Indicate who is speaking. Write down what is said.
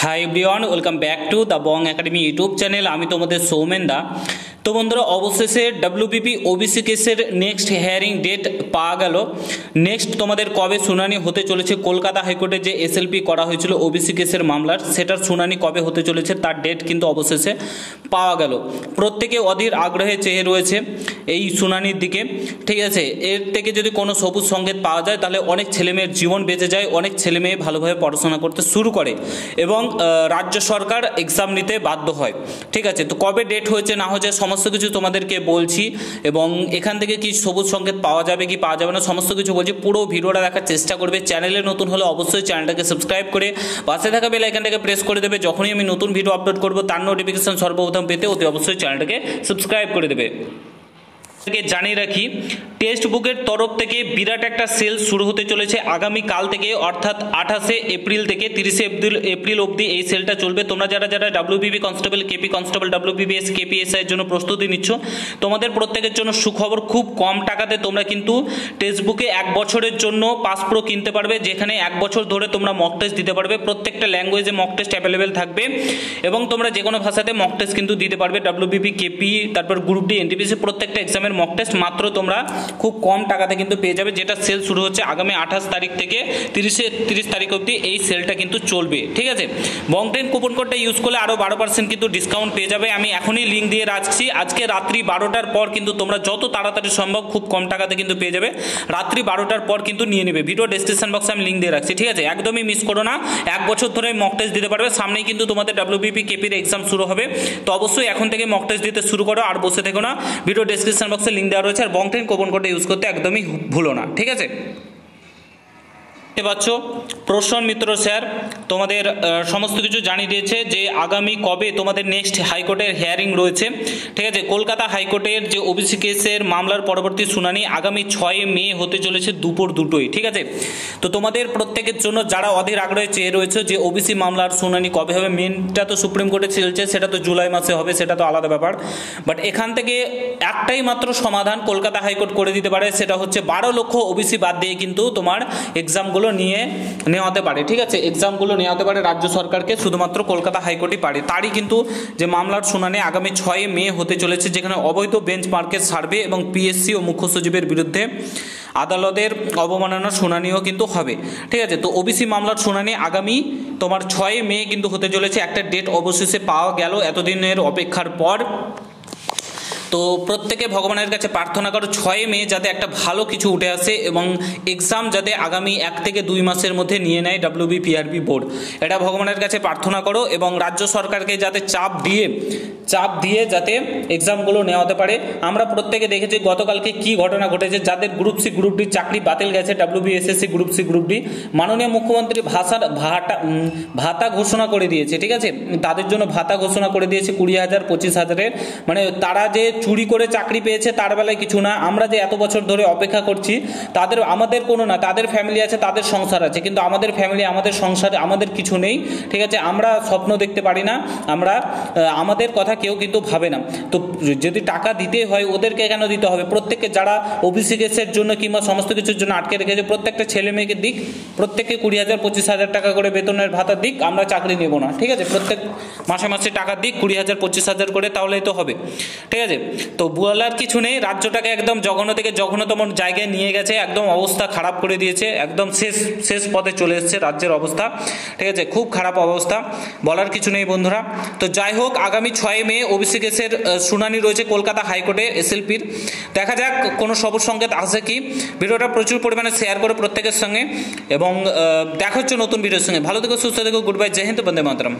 Speaker 1: Hi everyone, welcome back to the Bong academy YouTube channel. আমি তোমাদের সৌমেন দা। তো বন্ধুরা, অবশেষে ডব্লিউবিপি ওবিসি কেসের নেক্সট হিয়ারিং ডেট পাওয়া গেল। নেক্সট তোমাদের কবে শুনানি হতে চলেছে, কলকাতা হাইকোর্টে যে এসএলপি করা হয়েছিল ওবিসি কেসের মামলার, সেটার শুনানি কবে হতে চলেছে তার ডেট কিন্তু অবশেষে পাওয়া গেল। প্রত্যেকে অধীর আগ্রহে চেয়ে রয়েছে এই শুনানির দিকে। ঠিক আছে, এর থেকে যদি কোনো সবুজ সংকেত পাওয়া যায় তাহলে অনেক ছেলেমেয়ের জীবন বেঁচে যায়, অনেক ছেলেমেয়ে ভালোভাবে পড়াশোনা করতে শুরু করে এবং রাজ্য সরকার এক্সাম নিতে বাধ্য হয়। ঠিক আছে, তো কবে ডেট হয়েছে না হয়েছে সমস্ত কিছু তোমাদেরকে বলছি এবং এখান থেকে কি সবুজ সংকেত পাওয়া যাবে কি পাওয়া যাবে না সমস্ত কিছু বলছি। পুরো ভিডিওটা দেখার চেষ্টা করবে। চ্যানেলে নতুন হলে অবশ্যই চ্যানেলটাকে সাবস্ক্রাইব করে পাশে থাকা বেল আইকনটাকে প্রেস করে দেবে। যখনই আমি নতুন ভিডিও আপলোড করব তার নোটিফিকেশন সর্বপ্রথম পেতে অতি অবশ্যই চ্যানেলটাকে সাবস্ক্রাইব করে দেবে। জানিয়ে রাখি, টেক্সট বুকের তরফ থেকে বিরাট একটা সেল শুরু হতে চলেছে আগামীকাল থেকে, অর্থাৎ 28শে এপ্রিল থেকে 30শে এপ্রিল অবধি এই সেলটা চলবে। তোমরা যারা যারা WBP constable, KP constable, WBPS, KPSI এর জন্য প্রস্তুতি নিচ্ছ, তোমাদের প্রত্যেকের জন্য সুখবর। খুব কম টাকাতে তোমরা কিন্তু টেক্সট বুকে 1 বছরের জন্য পাস প্রো কিনতে পারবে, যেখানে 1 বছর ধরে তোমরা মক টেস্ট দিতে পারবে। প্রত্যেকটা ল্যাঙ্গুয়েজে মক টেস্ট অ্যাভেলেবেল থাকবে এবং তোমরা যে কোনো ভাষাতে মক টেস্ট কিন্তু দিতে পারবে। ডব্লিউবিপি, কেপি, তারপর গ্রুপ ডি, এনটিপিসি প্রত্যেকটা এক্সামের মক টেস্ট মাত্র তোমরা খুব কম টাকাতে কিন্তু পেয়ে যাবে। যেটা সেল শুরু হচ্ছে আগামী 28 তারিখ থেকে 30 তারিখ অবধি এই সেলটা কিন্তু চলবে। ঠিক আছে, বং10 কুপন কোডটা ইউজ করলে আরও 12% কিন্তু ডিসকাউন্ট পেয়ে যাবে। আমি এখনই লিঙ্ক দিয়ে রাখছি। আজকে রাত্রি 12টার পর কিন্তু তোমরা যত তাড়াতাড়ি সম্ভব খুব কম টাকাতে কিন্তু পেয়ে যাবে। রাত্রি 12টার পর কিন্তু নিয়ে নেবে। ভিডিও ডেসক্রিপশন বক্সে আমি লিঙ্ক দিয়ে রাখছি। ঠিক আছে, একদমই মিস করো না। 1 বছর ধরে মক টেস্ট দিতে পারবে। সামনেই কিন্তু তোমাদের ডব্লিউবিপি, কেপির এক্সাম শুরু হবে। তো অবশ্যই এখন থেকে মক টেস্ট দিতে শুরু করো, আর বসে থেকো না। ভিডিও ডেসক্রিপশন বক্সে লিঙ্ক দেওয়া রয়েছে। আর বং10 কুপন কোডটা ইউজ করতে একদমই ভুলো না। ঠিক আছে, পাচ্ছ প্রসন্ন মিত্র স্যার তোমাদের সমস্ত কিছু জানিয়ে দিয়েছে যে আগামী কবে তোমাদের নেক্সট হাইকোর্টের হিয়ারিং রয়েছে। ঠিক আছে, কলকাতা হাইকোর্টের যে ওবিসি কেসের মামলার পরবর্তী শুনানি আগামী 6 মে হতে চলেছে দুপুর 2টোয়। ঠিক আছে, তো তোমাদের প্রত্যেকের জন্য যারা অধীর আগ্রহে চেয়ে রয়েছে যে ওবিসি মামলার শুনানি কবে হবে, মেনটা তো সুপ্রিম কোর্টে চলছে, সেটা তো জুলাই মাসে হবে, সেটা তো আলাদা ব্যাপার। বাট এখান থেকে একটাই মাত্র সমাধান কলকাতা হাইকোর্ট করে দিতে পারে, সেটা হচ্ছে 12 লক্ষ ওবিসি বাদ দিয়ে কিন্তু তোমার এক্সামগুলো নেওয়াতে পারে। ঠিক আছে, এক্সামগুলো নেওয়াতে পারে রাজ্য সরকারকে, শুধুমাত্র কলকাতা হাইকোর্টই পারে। তারই কিন্তু যে মামলার শুনানি আগামী 6 মে হতে চলেছে, যেখানে অবৈধ বেঞ্চমার্কের সার্ভে এবং পিএসসি ও মুখ্য সচিবের বিরুদ্ধে আদালতের অবমাননার শুনানিও কিন্তু হবে। ঠিক আছে, তো ওবিসি মামলার শুনানি আগামী তোমার 6 মে কিন্তু হতে চলেছে। একটা ডেট অবশেষে পাওয়া গেল এতদিনের অপেক্ষার পর। তো প্রত্যেকে ভগবানের কাছে প্রার্থনা করো 6 মে যাতে একটা ভালো কিছু উঠে আসে এবং এক্সাম যাতে আগামী 1 থেকে 2 মাসের মধ্যে নিয়ে নেয় ডব্লিউবিপিআরবি বোর্ড। এটা ভগবানের কাছে প্রার্থনা করো এবং রাজ্য সরকারকে যাতে চাপ দিয়ে যাতে এক্সামগুলো নেওয়াতে পারে। আমরা প্রত্যেকে দেখেছি গতকালকে কি ঘটনা ঘটেছে। যাদের গ্রুপ সি, গ্রুপ ডি চাকরি বাতিল গেছে, WBSSC, group C, group D, মাননীয় মুখ্যমন্ত্রী ভাতা ঘোষণা করে দিয়েছে। ঠিক আছে, তাদের জন্য ভাতা ঘোষণা করে দিয়েছে 20,000, 25,000-এর। মানে তারা যে চুরি করে চাকরি পেয়েছে তার বেলায় কিছু না। আমরা যে এত বছর ধরে অপেক্ষা করছি, আমাদের কোনো না, তাদের ফ্যামিলি আছে, তাদের সংসার আছে, কিন্তু আমাদের ফ্যামিলি, আমাদের সংসারে আমাদের কিছু নেই। ঠিক আছে, আমরা স্বপ্ন দেখতে পারি না, আমাদের কথা কেউ কিন্তু ভাবে না। তো যদি টাকা দিতে হয় ওদেরকে কেন দিতে হবে? প্রত্যেককে যারা ওবিসি কেসের জন্য কিংবা সমস্ত কিছুর জন্য আটকে রেখেছে প্রত্যেকটা ছেলে মেয়েকে দিক, প্রত্যেককে 20,000, 25,000 টাকা করে বেতনের ভাতা দিক। আমরা চাকরি নেব না। ঠিক আছে, প্রত্যেক মাসে মাসে টাকা দিক 20,000, 25,000 করে, তাহলেই তো হবে। ঠিক আছে, তো বলার কিছু নেই। রাজ্যটাকে একদম জঘন্য থেকে জঘন্যতম জায়গায় নিয়ে গেছে, একদম অবস্থা খারাপ করে দিয়েছে, একদম শেষ পথে চলে এসেছে রাজ্যের অবস্থা। ঠিক আছে, খুব খারাপ অবস্থা, বলার কিছু নেই বন্ধুরা। তো যাই হোক, আগামী 6 মে ওবিসি কেসের শুনানি রয়েছে কলকাতা হাইকোর্টে এসএলপির। দেখা যাক কোনো সবুজ সংকেত আসে কি। ভিডিওটা প্রচুর পরিমাণে শেয়ার করে প্রত্যেকের সঙ্গে এবং দেখা হচ্ছে নতুন ভিডিওর সঙ্গে। ভালো থেকো, সুস্থ থেকো, গুড বাই, জয় হিন্দ, বন্দে মাতরম।